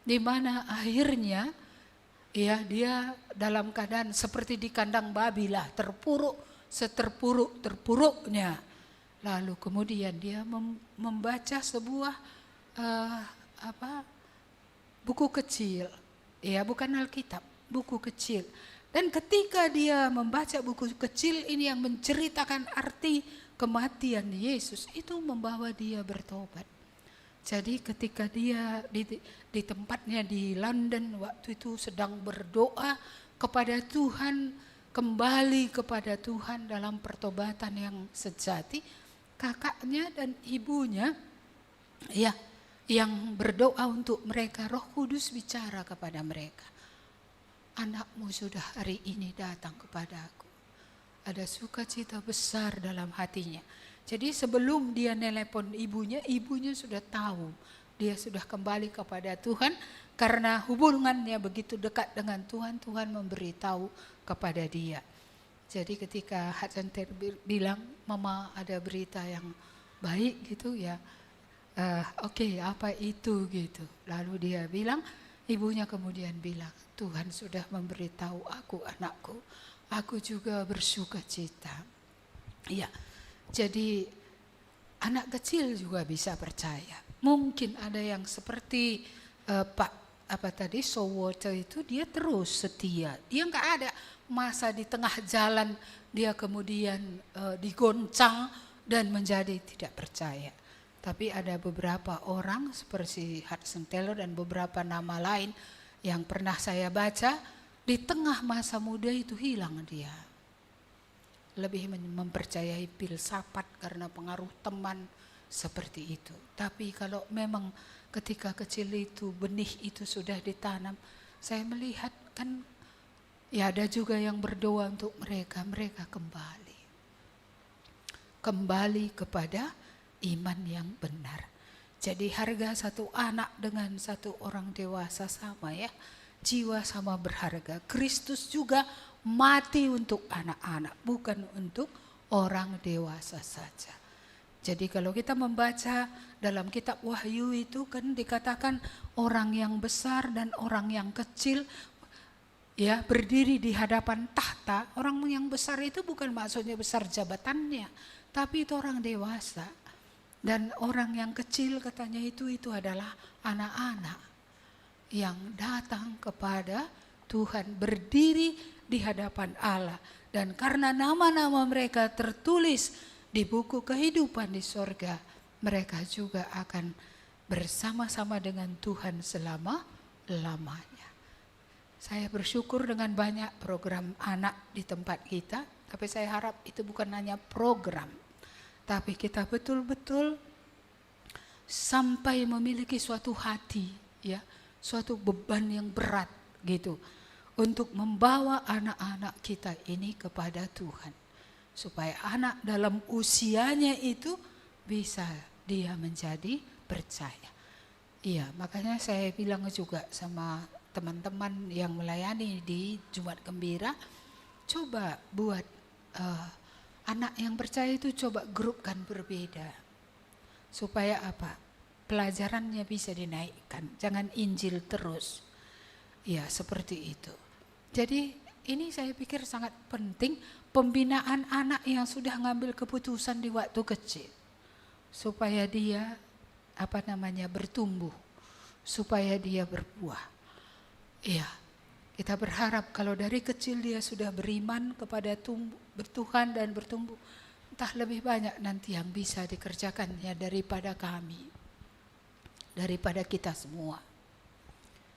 di mana akhirnya dia dalam keadaan seperti di kandang babi lah, terpuruk seterpuruk-terpuruknya. Lalu kemudian dia membaca sebuah buku kecil, bukan Alkitab, buku kecil. Dan ketika dia membaca buku kecil ini yang menceritakan arti kematian Yesus, itu membawa dia bertobat. Jadi ketika dia di tempatnya di London waktu itu sedang berdoa kepada Tuhan, kembali kepada Tuhan dalam pertobatan yang sejati, kakaknya dan ibunya yang berdoa untuk mereka, Roh Kudus bicara kepada mereka. Anakmu sudah hari ini datang kepadaku. Ada sukacita besar dalam hatinya. Jadi sebelum dia nelepon ibunya sudah tahu. Dia sudah kembali kepada Tuhan karena hubungannya begitu dekat dengan Tuhan, Tuhan memberitahu kepada dia. Jadi ketika Hudson Taylor bilang, Mama ada berita yang baik gitu ya. Oke, apa itu gitu. Lalu dia bilang, ibunya kemudian bilang, Tuhan sudah memberitahu aku anakku, aku juga bersuka cita. Iya, jadi anak kecil juga bisa percaya. Mungkin ada yang seperti Sowote itu dia terus setia. Dia nggak ada masa di tengah jalan dia kemudian digoncang dan menjadi tidak percaya. Tapi ada beberapa orang seperti Hudson Taylor dan beberapa nama lain yang pernah saya baca, di tengah masa muda itu hilang dia. Lebih mempercayai filsafat karena pengaruh teman seperti itu. Tapi kalau memang ketika kecil itu benih itu sudah ditanam, saya melihat kan ada juga yang berdoa untuk mereka kembali kepada iman yang benar. Jadi harga satu anak dengan satu orang dewasa sama ya, jiwa sama berharga. Kristus juga mati untuk anak-anak, bukan untuk orang dewasa saja. Jadi kalau kita membaca dalam kitab Wahyu itu kan dikatakan orang yang besar dan orang yang kecil ya berdiri di hadapan tahta. Orang yang besar itu bukan maksudnya besar jabatannya, tapi itu orang dewasa. Dan orang yang kecil katanya itu adalah anak-anak yang datang kepada Tuhan, berdiri di hadapan Allah. Dan karena nama-nama mereka tertulis di buku kehidupan di sorga, mereka juga akan bersama-sama dengan Tuhan selama-lamanya. Saya bersyukur dengan banyak program anak di tempat kita, tapi saya harap itu bukan hanya program, tapi kita betul-betul sampai memiliki suatu hati, ya, suatu beban yang berat gitu, untuk membawa anak-anak kita ini kepada Tuhan, supaya anak dalam usianya itu bisa dia menjadi percaya. Iya, makanya saya bilang juga sama teman-teman yang melayani di Jumat Gembira, coba buat anak yang percaya itu coba grupkan berbeda. Supaya apa? Pelajarannya bisa dinaikkan, jangan Injil terus. Ya, seperti itu. Jadi ini saya pikir sangat penting pembinaan anak yang sudah ngambil keputusan di waktu kecil. Supaya dia bertumbuh, supaya dia berbuah. Ya, kita berharap kalau dari kecil dia sudah beriman kepada Tuhan dan bertumbuh, entah lebih banyak nanti yang bisa dikerjakannya daripada kami, daripada kita semua.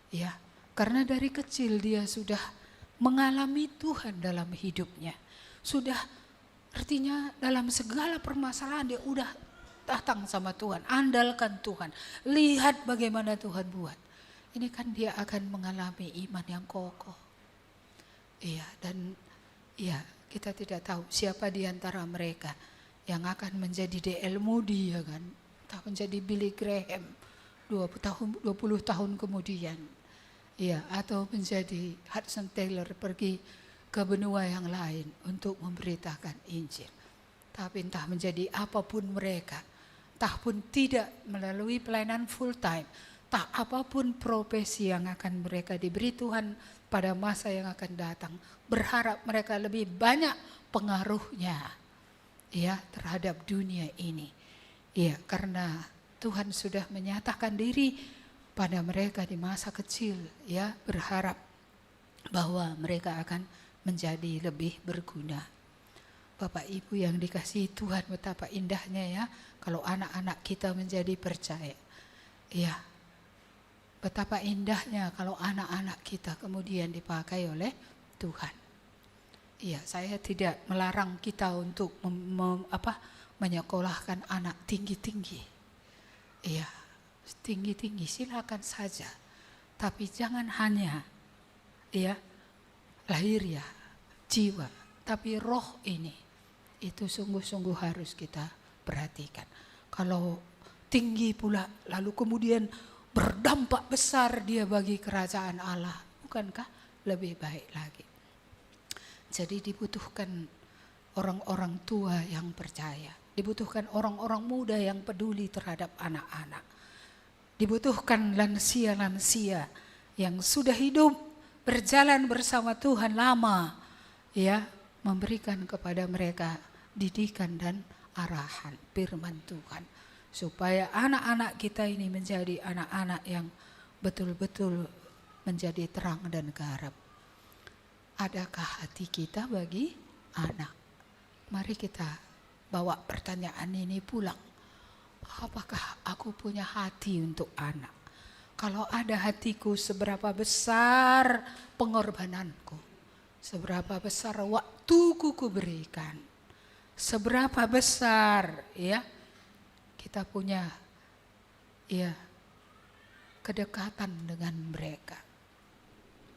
Ya, karena dari kecil dia sudah mengalami Tuhan dalam hidupnya. Sudah, artinya dalam segala permasalahan dia udah datang sama Tuhan, andalkan Tuhan, lihat bagaimana Tuhan buat. Ini kan dia akan mengalami iman yang kokoh. Iya, dan iya, kita tidak tahu siapa di antara mereka yang akan menjadi D.L. Moody, ya kan, atau menjadi Billy Graham 20 tahun kemudian. Iya, atau menjadi Hudson Taylor pergi ke benua yang lain untuk memberitakan Injil. Tapi entah menjadi apapun mereka, entah pun tidak melalui pelayanan full time, entah apapun profesi yang akan mereka diberi Tuhan pada masa yang akan datang, berharap mereka lebih banyak pengaruhnya ya terhadap dunia ini. Ya, karena Tuhan sudah menyatakan diri pada mereka di masa kecil, ya, berharap bahwa mereka akan menjadi lebih berguna. Bapak Ibu yang dikasihi Tuhan, betapa indahnya ya kalau anak-anak kita menjadi percaya. Ya, betapa indahnya kalau anak-anak kita kemudian dipakai oleh Tuhan. Iya, saya tidak melarang kita untuk menyekolahkan anak tinggi-tinggi. Iya, tinggi-tinggi silakan saja. Tapi jangan hanya ya lahir ya, jiwa, tapi roh ini itu sungguh-sungguh harus kita perhatikan. Kalau tinggi pula lalu kemudian berdampak besar dia bagi kerajaan Allah, bukankah lebih baik lagi? Jadi dibutuhkan orang-orang tua yang percaya, dibutuhkan orang-orang muda yang peduli terhadap anak-anak, dibutuhkan lansia-lansia yang sudah hidup berjalan bersama Tuhan lama, ya, memberikan kepada mereka didikan dan arahan firman Tuhan, supaya anak-anak kita ini menjadi anak-anak yang betul-betul menjadi terang dan garap. Adakah hati kita bagi anak? Mari kita bawa pertanyaan ini pulang. Apakah aku punya hati untuk anak? Kalau ada hatiku, seberapa besar pengorbananku? Seberapa besar waktuku kuberikan? Seberapa besar ya kita punya ya kedekatan dengan mereka?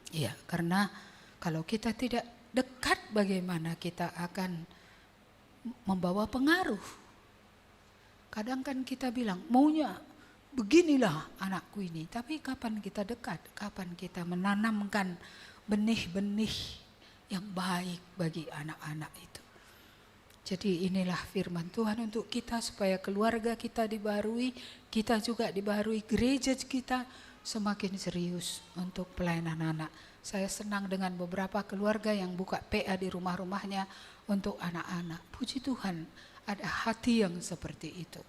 Ya, karena kalau kita tidak dekat, bagaimana kita akan membawa pengaruh? Kadang kan kita bilang maunya beginilah anakku ini, tapi kapan kita dekat? Kapan kita menanamkan benih-benih yang baik bagi anak-anak itu? Jadi inilah firman Tuhan untuk kita supaya keluarga kita dibaharui, kita juga dibaharui, gereja kita semakin serius untuk pelayanan anak. Saya senang dengan beberapa keluarga yang buka PA di rumah-rumahnya untuk anak-anak. Puji Tuhan, ada hati yang seperti itu.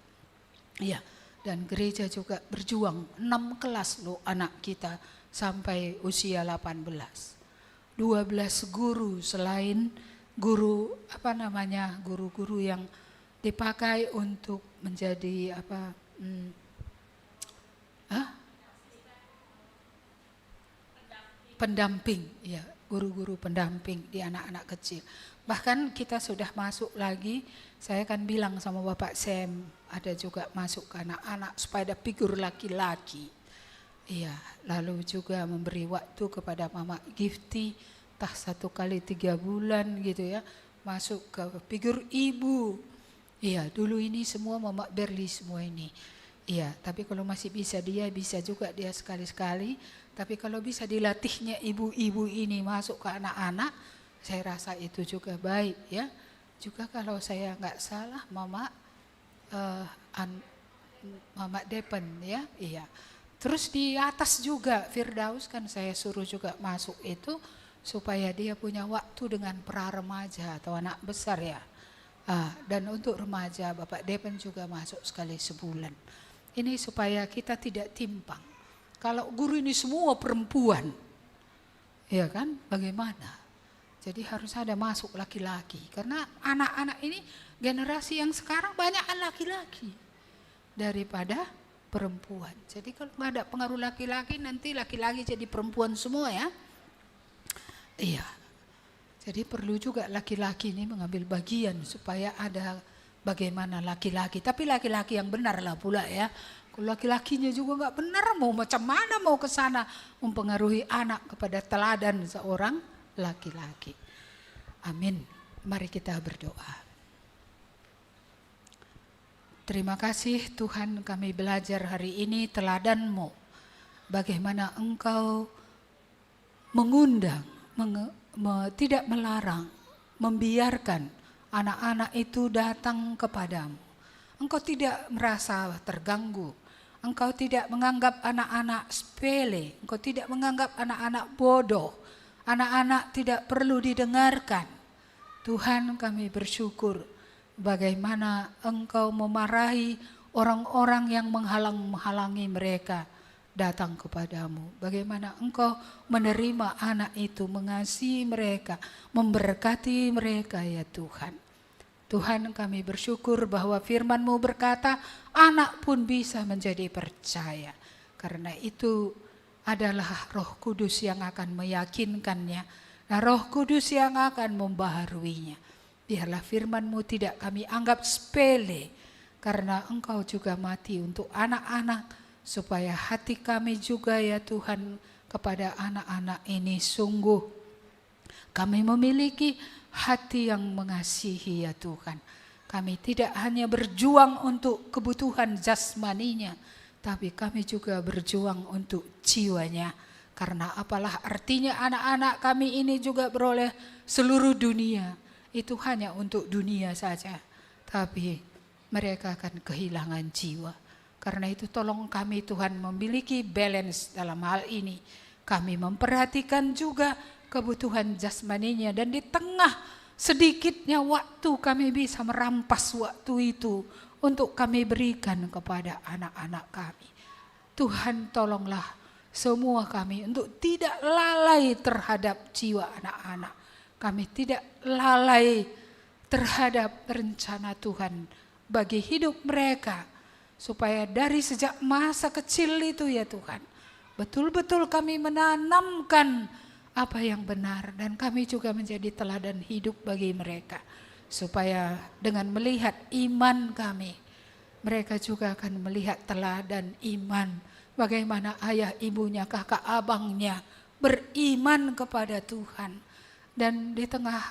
Iya, dan gereja juga berjuang 6 kelas loh anak kita sampai usia 18. 12 guru selain guru guru-guru yang dipakai untuk menjadi pendamping, ya, guru-guru pendamping di anak-anak kecil. Bahkan kita sudah masuk lagi, saya akan bilang sama Bapak Sam, ada juga masuk ke anak-anak supaya ada figur laki-laki. Iya, lalu juga memberi waktu kepada Mama Gifty, 1 kali 3 bulan gitu ya, masuk ke figur ibu. Iya, dulu ini semua Mama Berli semua ini. Iya, tapi kalau masih bisa juga dia sekali-sekali. Tapi kalau bisa dilatihnya ibu-ibu ini masuk ke anak-anak, saya rasa itu juga baik ya. Juga kalau saya nggak salah Mama Depen ya, iya. Terus di atas juga Firdaus kan saya suruh juga masuk itu supaya dia punya waktu dengan pra remaja atau anak besar ya. Dan untuk remaja Bapak Depen juga masuk sekali sebulan. Ini supaya kita tidak timpang. Kalau guru ini semua perempuan, ya kan, bagaimana? Jadi harus ada masuk laki-laki. Karena anak-anak ini generasi yang sekarang banyak laki-laki daripada perempuan. Jadi kalau nggak ada pengaruh laki-laki, nanti laki-laki jadi perempuan semua ya. Iya. Jadi perlu juga laki-laki ini mengambil bagian supaya ada bagaimana laki-laki. Tapi laki-laki yang benar lah pula ya. Kalau laki-lakinya juga nggak benar, mau macam mana mau ke sana mempengaruhi anak kepada teladan seorang laki-laki. Amin. Mari kita berdoa. Terima kasih Tuhan, kami belajar hari ini teladan-Mu. Bagaimana Engkau mengundang, tidak melarang, membiarkan anak-anak itu datang kepadamu. Engkau tidak merasa terganggu. Engkau tidak menganggap anak-anak sepele. Engkau tidak menganggap anak-anak bodoh. Anak-anak tidak perlu didengarkan. Tuhan, kami bersyukur bagaimana Engkau memarahi orang-orang yang menghalangi mereka datang kepadamu. Bagaimana Engkau menerima anak itu, mengasihi mereka, memberkati mereka ya Tuhan. Tuhan, kami bersyukur bahwa firman-Mu berkata anak pun bisa menjadi percaya. Karena itu adalah Roh Kudus yang akan meyakinkannya. Nah, Roh Kudus yang akan membaharuinya. Biarlah firman-Mu tidak kami anggap sepele. Karena Engkau juga mati untuk anak-anak. Supaya hati kami juga ya Tuhan kepada anak-anak ini sungguh kami memiliki hati yang mengasihi ya Tuhan. Kami tidak hanya berjuang untuk kebutuhan jasmaninya, tapi kami juga berjuang untuk jiwanya. Karena apalah artinya anak-anak kami ini juga beroleh seluruh dunia. Itu hanya untuk dunia saja. Tapi mereka akan kehilangan jiwa. Karena itu tolong kami Tuhan memiliki balance dalam hal ini. Kami memperhatikan juga kebutuhan jasmaninya, dan di tengah sedikitnya waktu kami bisa merampas waktu itu untuk kami berikan kepada anak-anak kami. Tuhan, tolonglah semua kami untuk tidak lalai terhadap jiwa anak-anak. Kami tidak lalai terhadap rencana Tuhan bagi hidup mereka, supaya dari sejak masa kecil itu ya Tuhan, betul-betul kami menanamkan apa yang benar, dan kami juga menjadi teladan hidup bagi mereka. Supaya dengan melihat iman kami, mereka juga akan melihat teladan iman. Bagaimana ayah ibunya, kakak abangnya beriman kepada Tuhan. Dan di tengah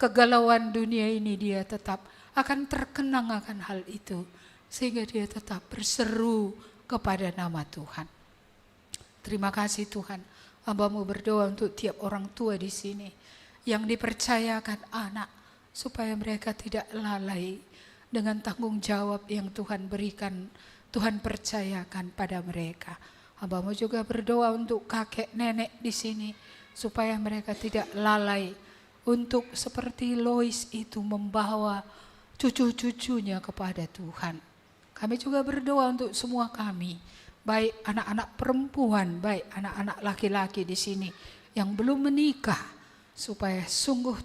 kegalauan dunia ini dia tetap akan terkenang akan hal itu. Sehingga dia tetap berseru kepada nama Tuhan. Terima kasih Tuhan. Hamba-Mu berdoa untuk tiap orang tua di sini yang dipercayakan anak, supaya mereka tidak lalai dengan tanggung jawab yang Tuhan berikan, Tuhan percayakan pada mereka. Hamba-Mu juga berdoa untuk kakek nenek di sini, supaya mereka tidak lalai untuk seperti Lois itu membawa cucu-cucunya kepada Tuhan. Kami juga berdoa untuk semua kami, baik anak-anak perempuan, baik anak-anak laki-laki di sini yang belum menikah, supaya sungguh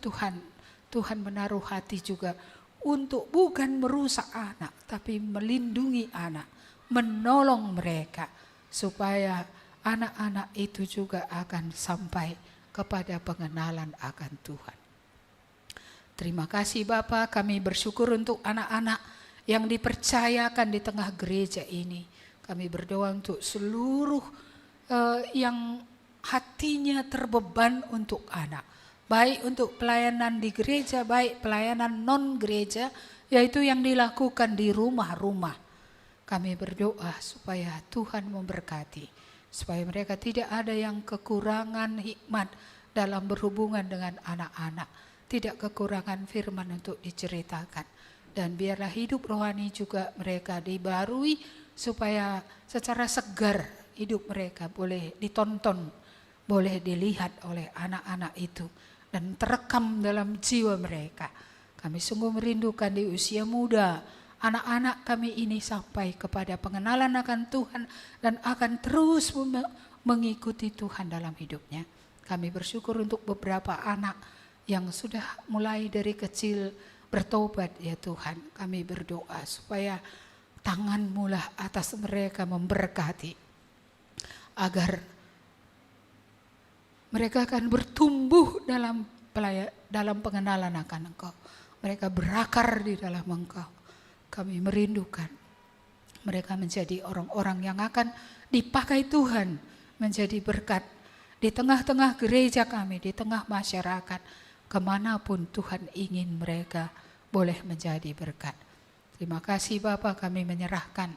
Tuhan menaruh hati juga untuk bukan merusak anak, tapi melindungi anak, menolong mereka, supaya anak-anak itu juga akan sampai kepada pengenalan akan Tuhan. Terima kasih Bapa, kami bersyukur untuk anak-anak yang dipercayakan di tengah gereja ini. Kami berdoa untuk seluruh yang hatinya terbeban untuk anak, baik untuk pelayanan di gereja, baik pelayanan non gereja, yaitu yang dilakukan di rumah-rumah. Kami berdoa supaya Tuhan memberkati, supaya mereka tidak ada yang kekurangan hikmat dalam berhubungan dengan anak-anak, tidak kekurangan firman untuk diceritakan. Dan biarlah hidup rohani juga mereka dibarui, supaya secara segar hidup mereka boleh ditonton, boleh dilihat oleh anak-anak itu, dan terekam dalam jiwa mereka. Kami sungguh merindukan di usia muda, anak-anak kami ini sampai kepada pengenalan akan Tuhan dan akan terus mengikuti Tuhan dalam hidupnya. Kami bersyukur untuk beberapa anak yang sudah mulai dari kecil bertobat ya Tuhan. Kami berdoa supaya tangan-Mu lah atas mereka memberkati, agar mereka akan bertumbuh dalam pengenalan akan Engkau. Mereka berakar di dalam Engkau. Kami merindukan mereka menjadi orang-orang yang akan dipakai Tuhan menjadi berkat di tengah-tengah gereja kami, di tengah masyarakat, kemanapun Tuhan ingin mereka boleh menjadi berkat. Terima kasih Bapa, kami menyerahkan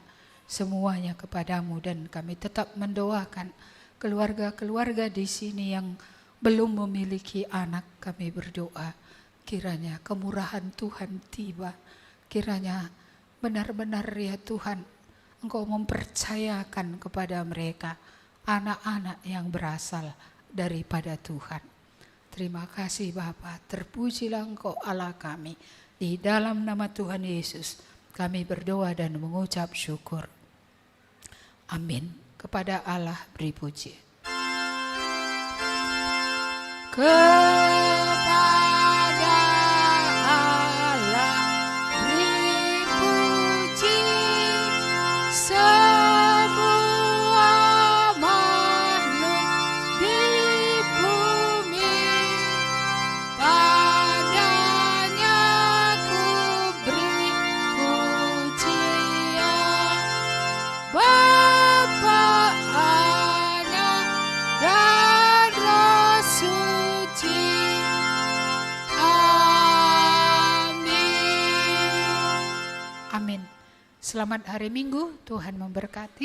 semuanya kepadamu, dan kami tetap mendoakan keluarga-keluarga di sini yang belum memiliki anak. Kami berdoa kiranya kemurahan Tuhan tiba, kiranya benar-benar ya Tuhan Engkau mempercayakan kepada mereka anak-anak yang berasal daripada Tuhan. Terima kasih Bapa, terpujilah Engkau Allah kami. Di dalam nama Tuhan Yesus kami berdoa dan mengucap syukur. Amin. Kepada Allah beri puji. Kepada Allah beri puji, semua makhluk di bumi. Padanya ku beri pujian, Bapa, Anak, dan Roh Suci. Amin. Amin. Selamat hari Minggu, Tuhan memberkati.